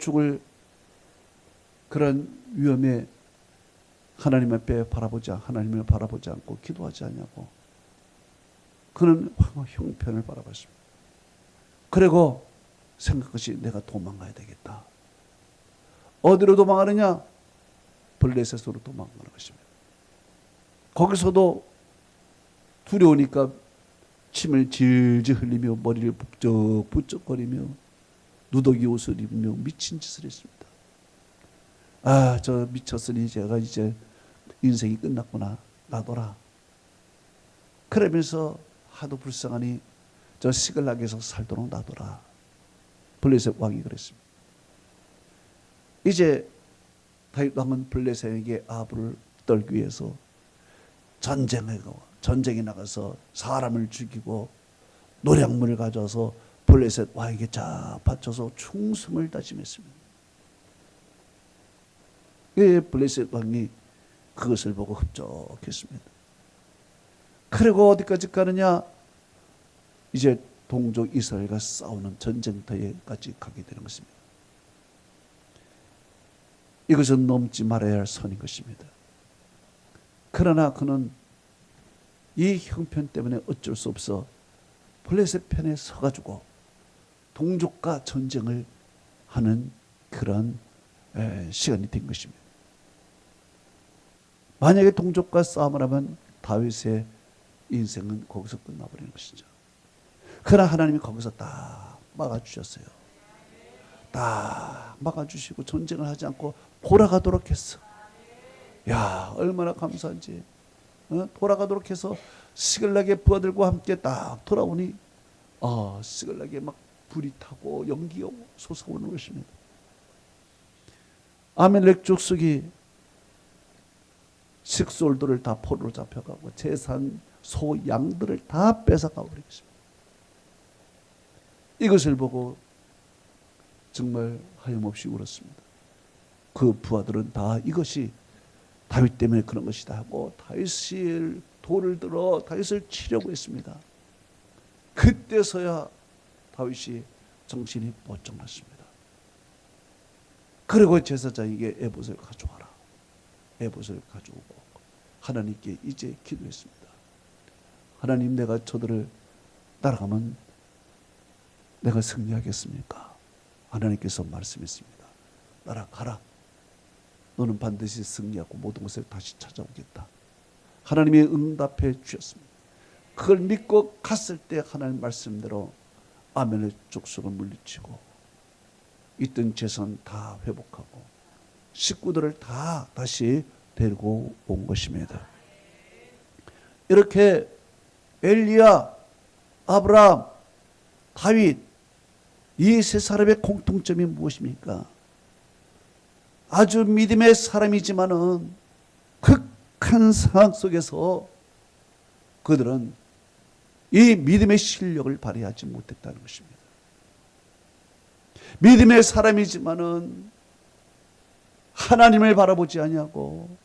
죽을 그런 위험에 하나님 앞에 하나님을 바라보지 않고 기도하지 않냐고. 그는 형편을 바라봤습니다. 그리고 생각것이 내가 도망가야 되겠다. 어디로 도망가느냐? 블레셋으로 도망가는 것입니다. 거기서도 두려우니까 침을 질질 흘리며 머리를 북적북적거리며 누더기 옷을 입으며 미친 짓을 했습니다. 아, 저 미쳤으니 제가 이제 인생이 끝났구나. 놔둬라. 그러면서 하도 불쌍하니 저 시글락에서 살도록 놔둬라. 블레셋 왕이 그랬습니다. 이제 다윗 왕은 블레셋에게 아합을 떨기 위해서 전쟁에 나가서 사람을 죽이고 노략물을 가져와서 블레셋 왕에게 쫙 바쳐서 충성을 다짐했습니다. 블레셋 왕이 그것을 보고 흡족했습니다. 그리고 어디까지 가느냐? 이제 동족 이스라엘과 싸우는 전쟁터에까지 가게 되는 것입니다. 이것은 넘지 말아야 할 선인 것입니다. 그러나 그는 이 형편 때문에 어쩔 수 없어 블레셋 편에 서가지고 동족과 전쟁을 하는 그런 시간이 된 것입니다. 만약에 동족과 싸움을 하면 다윗의 인생은 거기서 끝나버리는 것이죠. 그러나 하나님이 거기서 딱 막아주셨어요. 딱 막아주시고 전쟁을 하지 않고 돌아가도록 했어. 야, 얼마나 감사한지. 돌아가도록 해서 시글락의 부하들과 함께 딱 돌아오니 시글락에 막 불이 타고 연기가 솟아오르는 것입니다. 아멜렉 족속이 식솔들을 다 포로로 잡혀가고 재산, 소, 양들을 다 뺏어가 버리겠습니다. 이것을 보고 정말 하염없이 울었습니다. 그 부하들은 다 이것이 다윗 때문에 그런 것이다 하고 다윗을 돌을 들어 다윗을 치려고 했습니다. 그때서야 다윗이 정신이 번쩍 났습니다. 그리고 제사장에게 에봇을 가져와라. 에봇을 가져오고 하나님께 이제 기도했습니다. 하나님, 내가 저들을 따라가면 내가 승리하겠습니까? 하나님께서 말씀했습니다. 따라가라. 너는 반드시 승리하고 모든 것을 다시 찾아오겠다. 하나님이 응답해 주셨습니다. 그걸 믿고 갔을 때 하나님 말씀대로 아멜렉 족속을 물리치고 있던 재산 다 회복하고 식구들을 다 다시 데리고 온 것입니다. 이렇게 엘리야, 아브라함, 다윗, 이 세 사람의 공통점이 무엇입니까? 아주 믿음의 사람이지만은 극한 상황 속에서 그들은 이 믿음의 실력을 발휘하지 못했다는 것입니다. 믿음의 사람이지만은 하나님을 바라보지 아니하고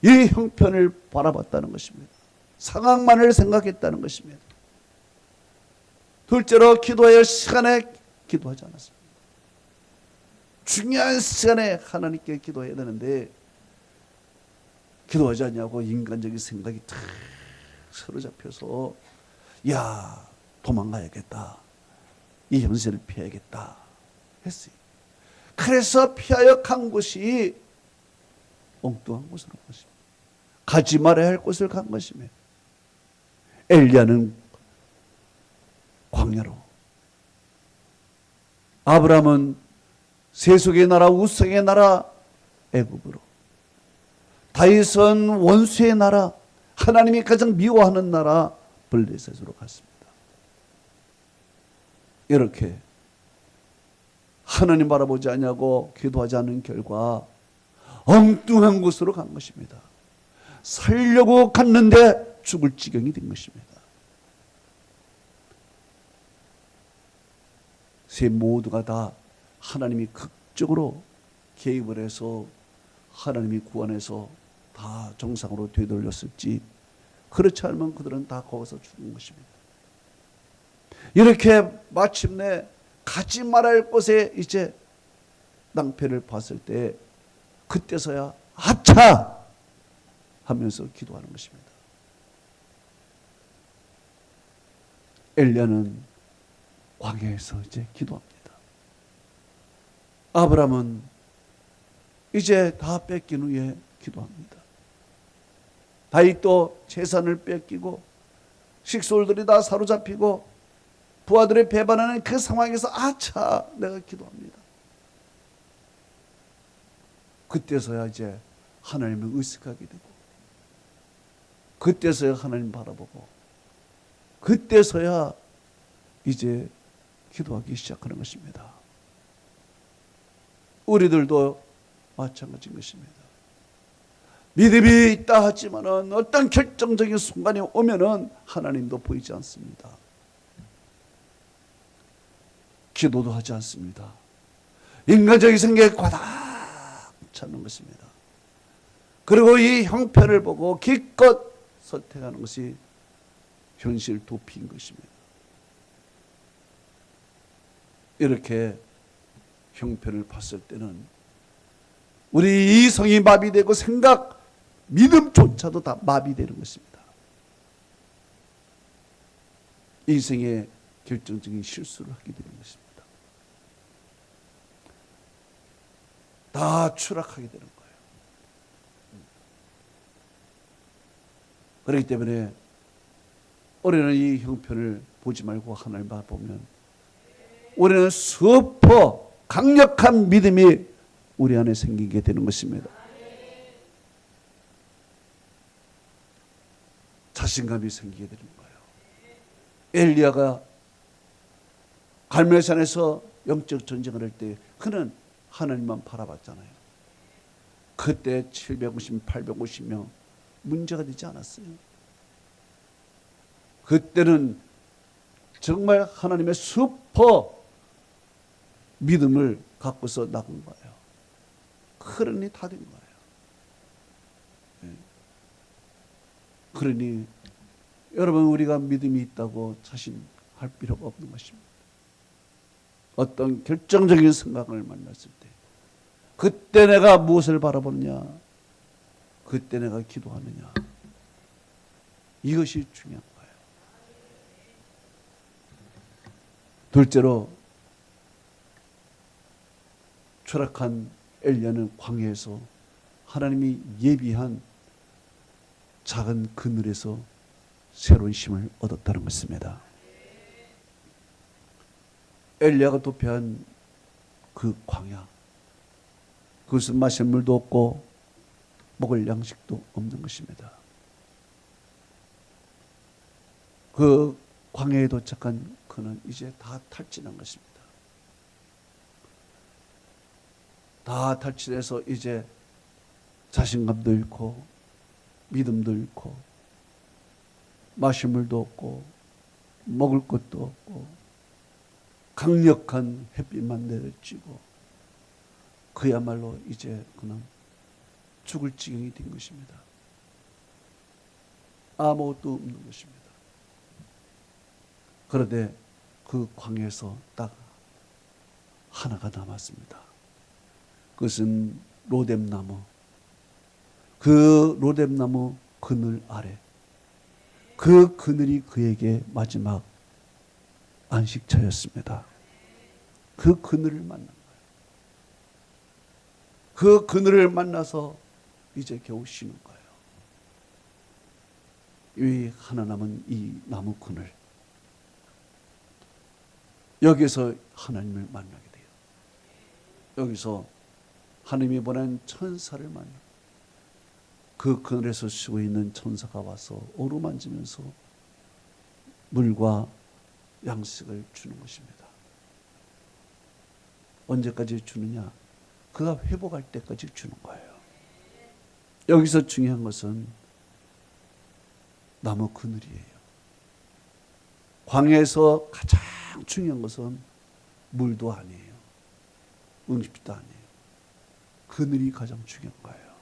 이 형편을 바라봤다는 것입니다. 상황만을 생각했다는 것입니다. 둘째로 기도해야 할 시간에 기도하지 않았습니다. 중요한 시간에 하나님께 기도해야 되는데 기도하지 않냐고 인간적인 생각이 탁 사로잡혀서 야, 도망가야겠다. 이 현실을 피해야겠다 했어요. 그래서 피하여 간 곳이 엉뚱한 곳으로 간 것입니다. 가지 말아야 할 곳을 간 것입니다. 엘리야는 광야로, 아브라함은 세속의 나라, 우상의 나라 애굽으로, 다윗은 원수의 나라, 하나님이 가장 미워하는 나라 블레셋으로 갔습니다. 이렇게 하나님 바라보지 않냐고 기도하지 않은 결과 엉뚱한 곳으로 간 것입니다. 살려고 갔는데 죽을 지경이 된 것입니다. 세 모두가 다 하나님이 극적으로 개입을 해서 하나님이 구원해서 다 정상으로 되돌렸을지, 그렇지 않으면 그들은 다 거기서 죽은 것입니다. 이렇게 마침내 가지 말아야 할 곳에 이제 낭패를 봤을 때 그때서야 아차 하면서 기도하는 것입니다. 엘리야는 광야에서 이제 기도합니다. 아브라함은 이제 다 뺏긴 후에 기도합니다. 다윗도 재산을 뺏기고 식솔들이 다 사로잡히고 부하들이 배반하는 그 상황에서 아차 내가 기도합니다. 그때서야 이제 하나님을 의식하게 되고 그때서야 하나님 바라보고 그때서야 이제 기도하기 시작하는 것입니다. 우리들도 마찬가지인 것입니다. 믿음이 있다 하지만은 어떤 결정적인 순간이 오면은 하나님도 보이지 않습니다. 기도도 하지 않습니다. 인간적인 생각에 과다 찾는 것입니다. 그리고 이 형편을 보고 기껏 선택하는 것이 현실 도피인 것입니다. 이렇게 형편을 봤을 때는 우리 이성이 마비되고 생각, 믿음조차도 다 마비되는 것입니다. 인생의 결정적인 실수를 하게 되는 것입니다. 다 추락하게 되는 거예요. 그렇기 때문에 우리는 이 형편을 보지 말고 하나님을 바라보면 우리는 수퍼 강력한 믿음이 우리 안에 생기게 되는 것입니다. 자신감이 생기게 되는 거예요. 엘리야가 갈멜산에서 영적 전쟁을 할 때 그는 하나님만 바라봤잖아요. 그때 750, 850명 문제가 되지 않았어요. 그때는 정말 하나님의 슈퍼 믿음을 갖고서 나간 거예요. 그러니 다 된 거예요. 그러니 여러분 우리가 믿음이 있다고 자신할 필요가 없는 것입니다. 어떤 결정적인 생각을 만났을 때 그때 내가 무엇을 바라보느냐, 그때 내가 기도하느냐, 이것이 중요한 거예요. 둘째로 추락한 엘리야는 광야에서 하나님이 예비한 작은 그늘에서 새로운 힘을 얻었다는 것입니다. 엘리야가 도피한 그 광야, 그것은 마실 물도 없고 먹을 양식도 없는 것입니다. 그 광야에 도착한 그는 이제 다 탈진한 것입니다. 다 탈진해서 이제 자신감도 잃고 믿음도 잃고 마실 물도 없고 먹을 것도 없고 강력한 햇빛만 내려지고 그야말로 이제 그는 죽을 지경이 된 것입니다. 아무것도 없는 것입니다. 그런데 그 광야에서 딱 하나가 남았습니다. 그것은 로뎀나무. 그 로뎀나무 그늘 아래, 그 그늘이 그에게 마지막 안식처였습니다. 그 그늘을 만난 거예요. 그 그늘을 만나서 이제 겨우 쉬는 거예요. 이 하나 남은 이 나무 그늘, 여기서 하나님을 만나게 돼요. 여기서 하나님이 보낸 천사를 만나요. 그 그늘에서 쉬고 있는 천사가 와서 어루만지면서 물과 양식을 주는 것입니다. 언제까지 주느냐? 그가 회복할 때까지 주는 거예요. 여기서 중요한 것은 나무 그늘이에요. 광야에서 가장 중요한 것은 물도 아니에요. 음식도 아니에요. 그늘이 가장 중요한 거예요.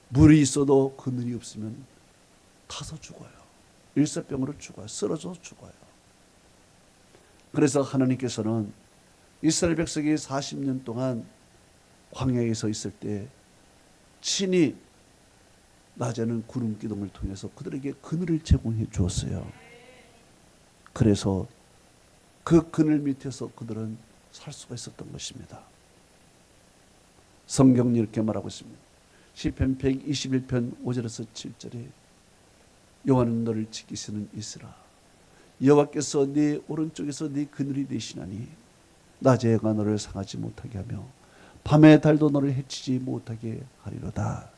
물이 있어도 그늘이 없으면 타서 죽어요. 일사병으로 죽어요. 쓰러져 죽어요. 그래서 하나님께서는 이스라엘 백성이 40년 동안 광야에서 있을 때 친히 낮에는 구름 기둥을 통해서 그들에게 그늘을 제공해 주었어요. 그래서 그 그늘 밑에서 그들은 살 수가 있었던 것입니다. 성경이 이렇게 말하고 있습니다. 시편 121편 5절에서 7절에 여호와는 너를 지키시는 이스라, 여호와께서 네 오른쪽에서 네 그늘이 되시나니 낮에 해가 너를 상하지 못하게 하며 밤의 달도 너를 해치지 못하게 하리로다.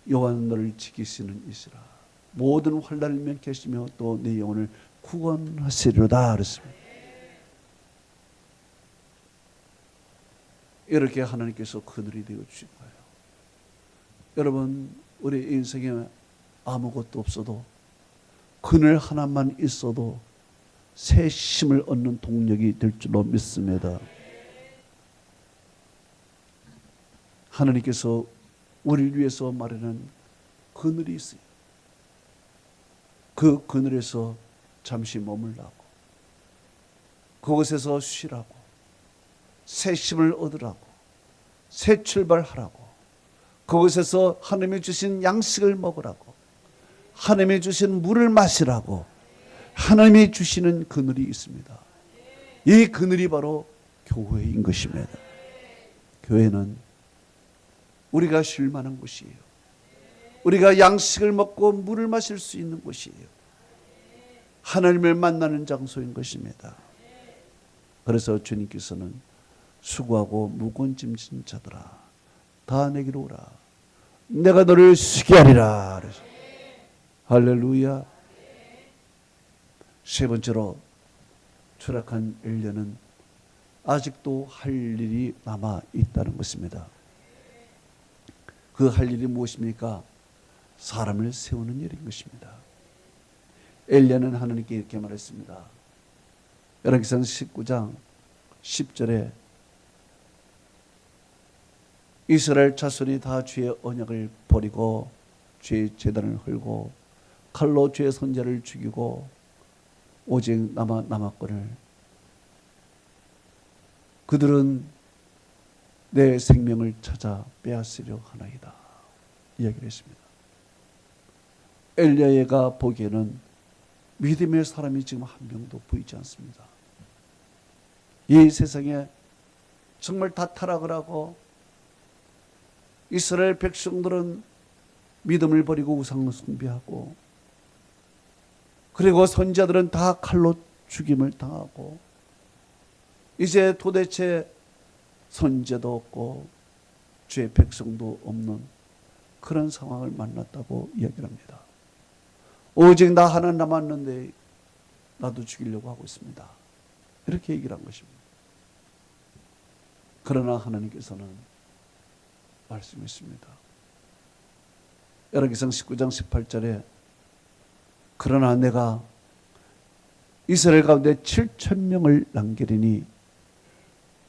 여호와는 너를 지키시는 이스라, 모든 환난을 면케하시며 또 네 영혼을 구원하시리로다 그랬습니다. 이렇게 하나님께서 그늘이 되어 주신 거예요. 여러분, 우리 인생에 아무것도 없어도 그늘 하나만 있어도 새 힘을 얻는 동력이 될 줄로 믿습니다. 하나님께서 우리를 위해서 마련한 그늘이 있어요. 그 그늘에서 잠시 머물라고, 그곳에서 쉬라고, 새 힘을 얻으라고, 새 출발하라고, 그곳에서 하나님이 주신 양식을 먹으라고, 하나님이 주신 물을 마시라고 하나님이 주시는 그늘이 있습니다. 이 그늘이 바로 교회인 것입니다. 교회는 우리가 쉴 만한 곳이에요. 우리가 양식을 먹고 물을 마실 수 있는 곳이에요. 하나님을 만나는 장소인 것입니다. 그래서 주님께서는 수고하고 무거운 짐진 자들아 다 내게로 오라, 내가 너를 쉬게 하리라. 할렐루야. 세 번째로, 추락한 엘리야는 아직도 할 일이 남아 있다는 것입니다. 그 할 일이 무엇입니까? 사람을 세우는 일인 것입니다. 엘리야는 하나님께 이렇게 말했습니다. 열왕기상 19장 10절에 이스라엘 자손이 다 주의 언약을 버리고 주의 제단을 헐고 칼로 주의 선자를 죽이고 오직 남았거늘 그들은 내 생명을 찾아 빼앗으려 하나이다, 이야기를 했습니다. 엘리야가 보기에는 믿음의 사람이 지금 한 명도 보이지 않습니다. 이 세상에 정말 다 타락을 하고 이스라엘 백성들은 믿음을 버리고 우상을 숭배하고, 그리고 선지자들은 다 칼로 죽임을 당하고, 이제 도대체 선지자도 없고 주의 백성도 없는 그런 상황을 만났다고 이야기를 합니다. 오직 나 하나 남았는데 나도 죽이려고 하고 있습니다, 이렇게 얘기를 한 것입니다. 그러나 하나님께서는 말씀했습니다. 열왕기상 19장 18절에 그러나 내가 이스라엘 가운데 7,000명을 남기리니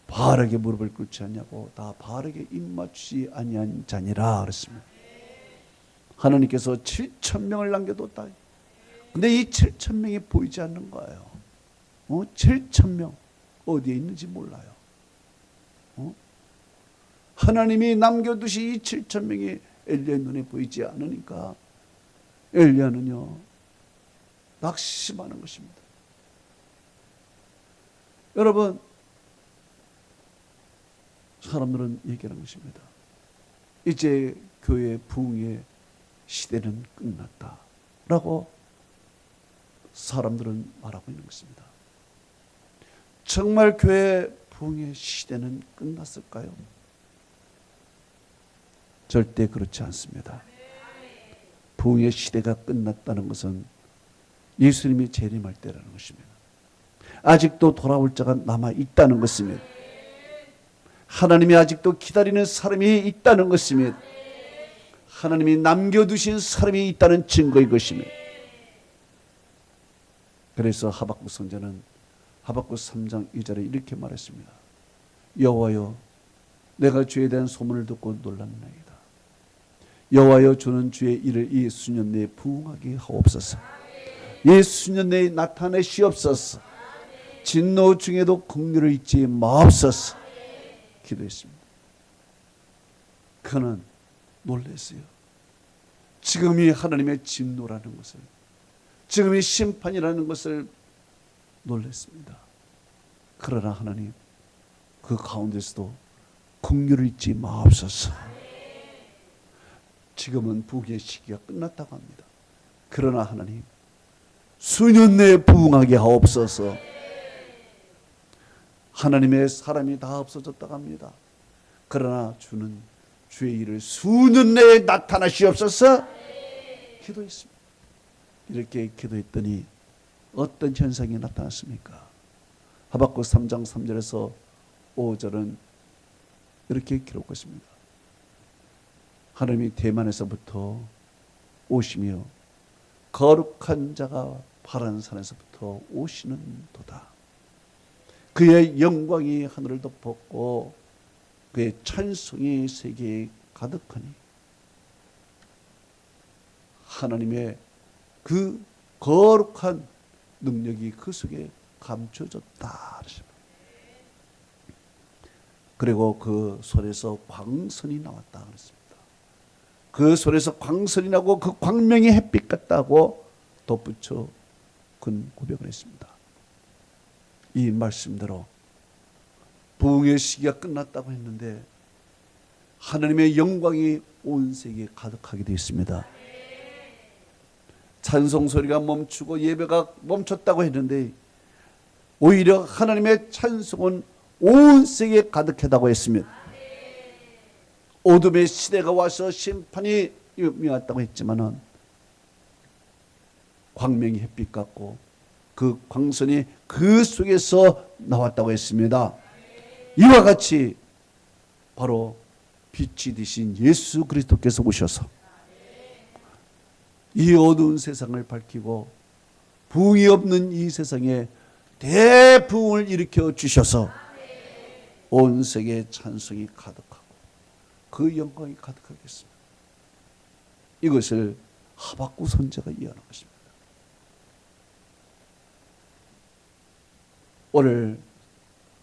바알에게 무릎을 꿇지 않냐고 다 바알에게 입맞추지 아니한 자니라 그랬습니다. 하나님께서 7,000명을 남겨뒀다. 근데 이 7,000명이 보이지 않는 거예요. 7,000명 어디에 있는지 몰라요. 하나님이 남겨두신 이 7,000명이 엘리야의 눈에 보이지 않으니까 엘리야는요 낙심하는 것입니다. 여러분, 사람들은 얘기하는 것입니다. 이제 교회 부흥의 시대는 끝났다 라고 사람들은 말하고 있는 것입니다. 정말 교회 부흥의 시대는 끝났을까요? 절대 그렇지 않습니다. 부흥의 시대가 끝났다는 것은 예수님이 재림할 때라는 것입니다. 아직도 돌아올 자가 남아 있다는 것입니다. 하나님이 아직도 기다리는 사람이 있다는 것입니다. 하나님이 남겨두신 사람이 있다는 증거인 것입니다. 그래서 하박국 선지자는 하박국 3장 2절에 이렇게 말했습니다. 여호와여, 내가 주에 대한 소문을 듣고 놀랐나이다. 여호와여, 주는 주의 일을 이 수년 내에 부응하게 하옵소서. 이 수년 내에 나타내시옵소서. 진노 중에도 긍휼을 잊지 마옵소서 기도했습니다. 그는 놀랐어요. 지금이 하나님의 진노라는 것을, 지금이 심판이라는 것을 놀랐습니다. 그러나 하나님, 그 가운데서도 긍휼을 잊지 마옵소서. 지금은 부흥의 시기가 끝났다고 합니다. 그러나 하나님, 수년 내에 부흥하게 하옵소서. 하나님의 사람이 다 없어졌다고 합니다. 그러나 주는 주의 일을 수년 내에 나타나시옵소서 기도했습니다. 이렇게 기도했더니 어떤 현상이 나타났습니까? 하박국 3장 3절에서 5절은 이렇게 기록했습니다. 하나님이 대만에서부터 오시며 거룩한 자가 파란 산에서부터 오시는 도다. 그의 영광이 하늘을 덮었고 그의 찬송이 세계에 가득하니 하나님의 그 거룩한 능력이 그 속에 감춰졌다. 그리고 그 손에서 광선이 나왔다 그랬습니다. 그 손에서 광선이 나고 그 광명이 햇빛 같다고 덧붙여 큰 고백을 했습니다. 이 말씀대로 부흥의 시기가 끝났다고 했는데 하나님의 영광이 온 세계에 가득하게 되어 있습니다. 찬송 소리가 멈추고 예배가 멈췄다고 했는데 오히려 하나님의 찬송은 온 세계에 가득하다고 했습니다. 어둠의 시대가 와서 심판이 임했다고 했지만은 광명이 햇빛 같고 그 광선이 그 속에서 나왔다고 했습니다. 이와 같이 바로 빛이 되신 예수 그리스도께서 오셔서 이 어두운 세상을 밝히고 부흥이 없는 이 세상에 대부흥을 일으켜 주셔서 온 세계에 찬송이 가득하고 그 영광이 가득하겠습니다. 이것을 하박국 선지자가 이해하는 것입니다. 오늘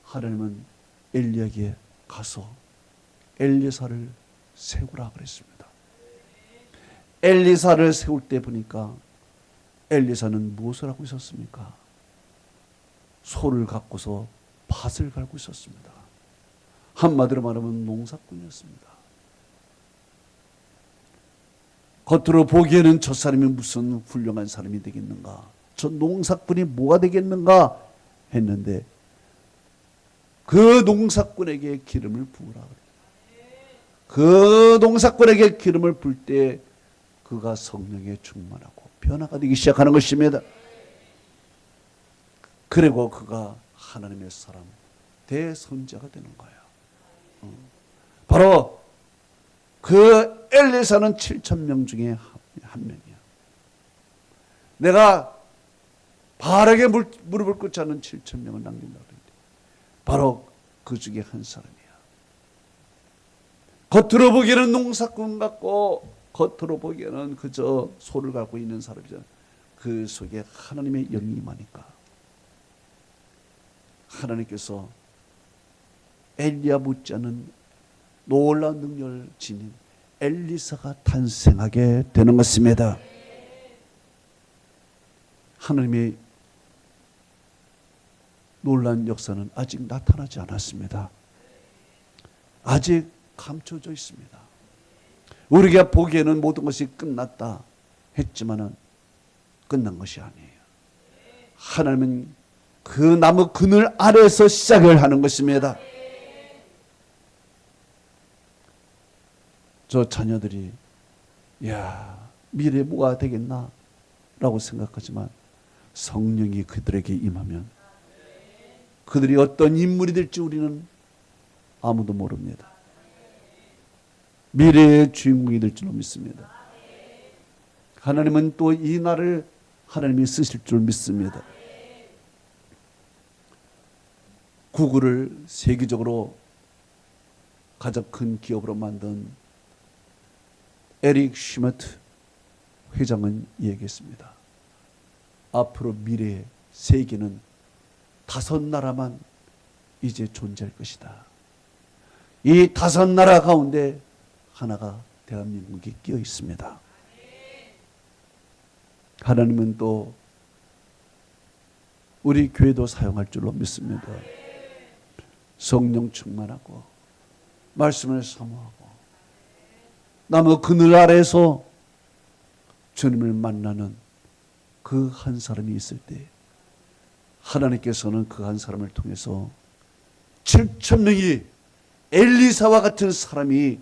하나님은 엘리야에게 가서 엘리사를 세우라 그랬습니다. 엘리사를 세울 때 보니까 엘리사는 무엇을 하고 있었습니까? 소를 갖고서 밭을 갈고 있었습니다. 한마디로 말하면 농사꾼이었습니다. 겉으로 보기에는 저 사람이 무슨 훌륭한 사람이 되겠는가, 저 농사꾼이 뭐가 되겠는가 했는데 그 농사꾼에게 기름을 부으라 그래요. 그 농사꾼에게 기름을 부을 때 그가 성령에 충만하고 변화가 되기 시작하는 것입니다. 그리고 그가 하나님의 사람 대선자가 되는 거예요. 바로 그 엘리사는 7,000명 중에 한 명이야. 내가 바르게 무릎을 꿇지 않은 7,000명을 남긴다고 했는데 바로 그 중에 한 사람이야. 겉으로 보기에는 농사꾼 같고 겉으로 보기에는 그저 소를 갖고 있는 사람이잖아. 그 속에 하나님의 영이 임하니까 하나님께서 엘리야 못지않은 놀라운 능력을 지닌 엘리사가 탄생하게 되는 것입니다. 하나님의 놀라운 역사는 아직 나타나지 않았습니다. 아직 감춰져 있습니다. 우리가 보기에는 모든 것이 끝났다 했지만은 끝난 것이 아니에요. 하나님은 그 나무 그늘 아래에서 시작을 하는 것입니다. 저 자녀들이 미래에 뭐가 되겠나 라고 생각하지만 성령이 그들에게 임하면 그들이 어떤 인물이 될지 우리는 아무도 모릅니다. 미래의 주인공이 될 줄로 믿습니다. 하나님은 또 이 날을 하나님이 쓰실 줄 믿습니다. 구글을 세계적으로 가장 큰 기업으로 만든 에릭 슈마트 회장은 얘기했습니다. 앞으로 미래의 세계는 5 나라만 이제 존재할 것이다. 이 5 나라 가운데 하나가 대한민국이 끼어 있습니다. 하나님은 또 우리 교회도 사용할 줄로 믿습니다. 성령 충만하고 말씀을 사모하고 나무 그늘 아래에서 주님을 만나는 그 한 사람이 있을 때 하나님께서는 그 한 사람을 통해서 7,000명이 엘리사와 같은 사람이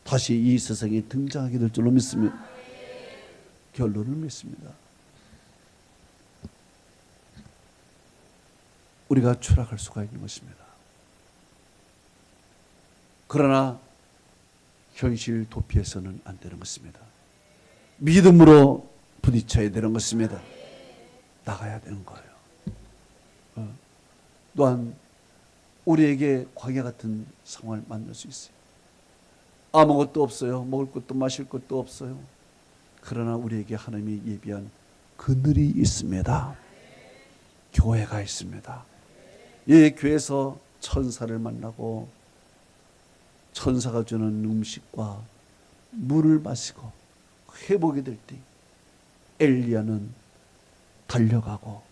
다시 이 세상에 등장하게 될 줄로 믿습니다. 결론을 맺습니다. 우리가 추락할 수가 있는 것입니다. 그러나 현실 도피해서는 안 되는 것입니다. 믿음으로 부딪혀야 되는 것입니다. 나가야 되는 거예요. 또한 우리에게 광야 같은 상황을 만날 수 있어요. 아무것도 없어요. 먹을 것도 마실 것도 없어요. 그러나 우리에게 하나님이 예비한 그늘이 있습니다. 교회가 있습니다. 이 교회에서 천사를 만나고 천사가 주는 음식과 물을 마시고 회복이 될 때 엘리야는 달려가고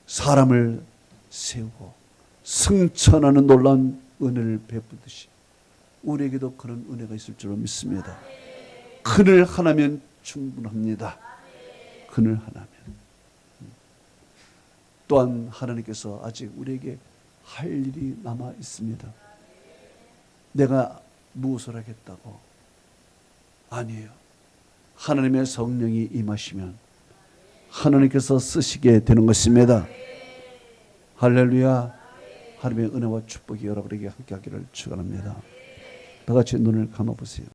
사람을 세우고 승천하는 놀라운 은혜를 베푸듯이 우리에게도 그런 은혜가 있을 줄로 믿습니다. 그늘 하나면 충분합니다. 그늘 하나면. 또한 하나님께서 아직 우리에게 할 일이 남아 있습니다. 내가 무엇을 하겠다고? 아니에요. 하나님의 성령이 임하시면 하나님께서 쓰시게 되는 것입니다. 할렐루야. 하나님의 은혜와 축복이 여러분에게 함께 하기를 축원합니다. 다 같이 눈을 감아보세요.